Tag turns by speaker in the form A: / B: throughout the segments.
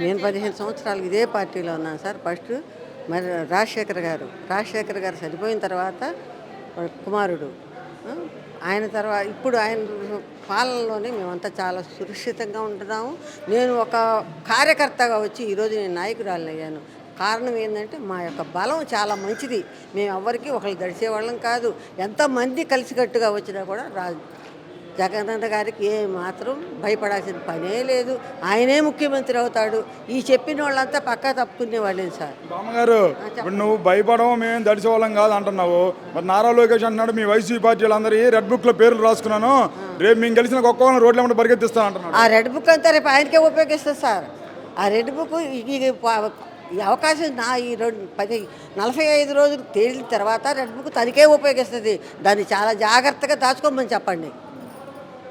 A: నేను 15 సంవత్సరాలు ఇదే పార్టీలో ఉన్నాను సార్. ఫస్ట్ మరి రాజశేఖర్ గారు చనిపోయిన తర్వాత వాళ్ళ కుమారుడు ఆ, ఆయన తర్వాత ఇప్పుడు ఆయన పాలనలోనే మేమంతా చాలా సురక్షితంగా ఉంటున్నాము. నేను ఒక కార్యకర్తగా వచ్చి ఈరోజు నేను నాయకురాలిని అయ్యాను. కారణం ఏంటంటే మా యొక్క బలం చాలా మంచిది. మేము ఎవ్వరికీ ఒకళ్ళు దడిచేవాళ్ళం కాదు. ఎంతమంది కలిసికట్టుగా వచ్చినా కూడా జగనన్న గారికి ఏ మాత్రం భయపడాల్సిన పనే లేదు. ఆయనే ముఖ్యమంత్రి అవుతాడు. ఈ చెప్పిన వాళ్ళంతా పక్కా తప్పుకునే వాళ్ళేం సార్.
B: బామ్మగారు ఇప్పుడు నువ్వు భయపడము మేము దడిచేవాళ్ళం కాదు అంటున్నావు. మరి నారా లోకేష్ అంటున్నాడు మీ వైసీపీ పార్టీలందరూ రెడ్ బుక్ లో పేర్లు రాసుకున్నాను, రేపు మేము గెలిచిన ఒక్కొక్కరిని రోడ్ల వెంట పరిగెత్తిస్తాను అంటున్నాడు.
A: ఆ రెడ్ బుక్ అంతా రేపు ఆయనకే ఉపయోగిస్తుంది సార్. ఆ రెడ్ బుక్ ఈ అవకాశం ఈ 45 రోజులు తేలిన తర్వాత రెడ్ బుక్ తనకే ఉపయోగిస్తుంది. దాన్ని చాలా జాగ్రత్తగా దాచుకోమని చెప్పండి.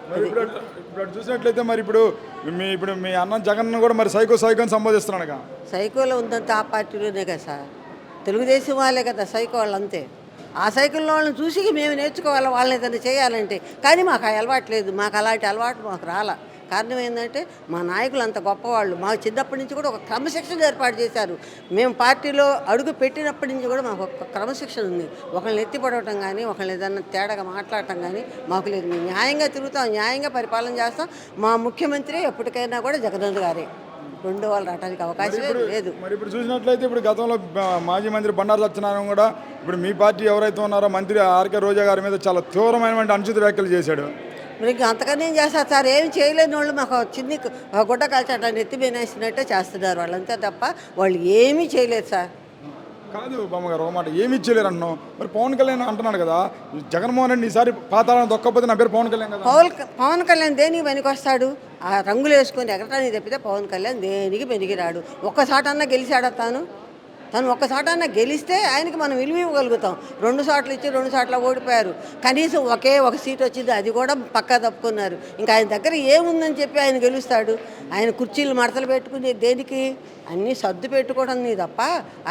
B: మరి ఇప్పుడు చూసినట్లయితే మరి ఇప్పుడు మీ అన్న జగన్ కూడా మరి సైకో అని సంబోధిస్తున్నాడుగా.
A: సైకోలో ఉందంతా ఆ పార్టీలోనే కదా సార్. తెలుగుదేశం వాళ్ళే కదా సైకో వాళ్ళు అంతే. ఆ సైకిల్ వాళ్ళని చూసి మేము నేర్చుకోవాలి, వాళ్ళని ఏదైనా చేయాలంటే. కానీ మాకు ఆ అలవాటు లేదు. మాకు అలాంటి అలవాటు మాకు రాలా. కారణం ఏంటంటే మా నాయకులు అంత గొప్పవాళ్ళు. మాకు చిన్నప్పటి నుంచి కూడా ఒక క్రమశిక్షణ ఏర్పాటు చేశారు. మేము పార్టీలో అడుగు పెట్టినప్పటి నుంచి కూడా మాకు ఒక క్రమశిక్షణ ఉంది. ఒకళ్ళని ఎత్తిపడవటం కానీ, ఒకళ్ళని ఏదన్నా తేడాగా మాట్లాడటం కానీ మాకు లేదు. మేము న్యాయంగా తిరుగుతాం, న్యాయంగా పరిపాలన చేస్తాం. మా ముఖ్యమంత్రి ఎప్పటికైనా కూడా జగనన్న గారే. రెండు వాళ్ళు రావడానికి అవకాశం లేదు.
B: మరి ఇప్పుడు చూసినట్లయితే ఇప్పుడు గతంలో మాజీ మంత్రి బండారు సత్యనారాయణ కూడా ఇప్పుడు మీ పార్టీ ఎవరైతే ఉన్నారో మంత్రి ఆర్కే రోజా గారి మీద చాలా తీవ్రమైనటువంటి అనుచిత వ్యాఖ్యలు చేశాడు.
A: మరి ఇంకా అంతకన్నా ఏం చేస్తారు సార్. ఏం చేయలేని వాళ్ళు మాకు చిన్ని గుడ్డ కాల్చట నెత్తి మేనేసినట్టే చేస్తున్నారు వాళ్ళంతే తప్ప వాళ్ళు ఏమీ చేయలేదు సార్.
B: కాదు బామ్మగారు, ఒక మాట ఏమి ఇచ్చేయలేరు అంటున్నావు. మరి పవన్ కళ్యాణ్ అంటున్నాడు కదా జగన్మోహన్ రెడ్డి ఈసారి పాతాలను దొక్కపోతే నా పేరు పవన్ కళ్యాణ్ కదా.
A: పవన్ కళ్యాణ్ దేనికి పనికొస్తాడు? ఆ రంగులు వేసుకొని ఎగరటానికి తప్పితే పవన్ కళ్యాణ్ దేనికి పనికిరాడు. ఒక్కసాటన్నా గెలిచాడా తను ఒక్కసాటన్నా గెలిస్తే ఆయనకి మనం విలువ ఇవ్వగలుగుతాం. 2 సార్లు ఇచ్చి 2 సార్లు ఓడిపోయారు. కనీసం ఒక సీట్ వచ్చింది, అది కూడా పక్కా తప్పుకున్నారు. ఇంకా ఆయన దగ్గర ఏముందని చెప్పి ఆయన గెలుస్తాడు? ఆయన కుర్చీలు మడతలు పెట్టుకుని దేనికి? అన్నీ సర్దు పెట్టుకోవడం నీ తప్ప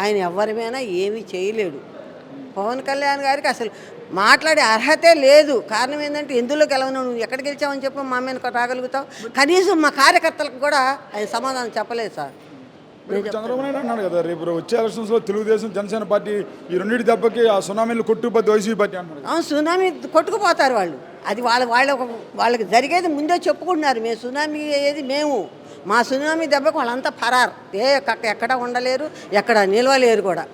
A: ఆయన ఎవరిమైనా ఏమీ చేయలేడు. పవన్ కళ్యాణ్ గారికి అసలు మాట్లాడే అర్హతే లేదు. కారణం ఏంటంటే ఎందులో గెలవను, నువ్వు ఎక్కడ గెలిచావని చెప్పి మా మీద రాగలుగుతావు? కనీసం మా కార్యకర్తలకు కూడా ఆయన సమాధానం చెప్పలేదు సార్.
B: చంద్రబాబు నాయుడు అన్నాడు కదా రేపు వచ్చే ఎలక్షన్స్లో తెలుగుదేశం జనసేన పార్టీ ఈ రెండింటి దెబ్బకి ఆ సునామీలు కొట్టుకుపోద్ది వైసీపీ పార్టీ అంటున్నారు.
A: అవును, సునామీ కొట్టుకుపోతారు వాళ్ళు. అది వాళ్ళకి జరిగేది ముందే చెప్పుకుంటున్నారు. మేము సునామీ అయ్యేది మా సునామీ దెబ్బకి వాళ్ళంతా ఫరారు. ఎక్కడ ఉండలేరు, ఎక్కడ నిలవలేరు కూడా.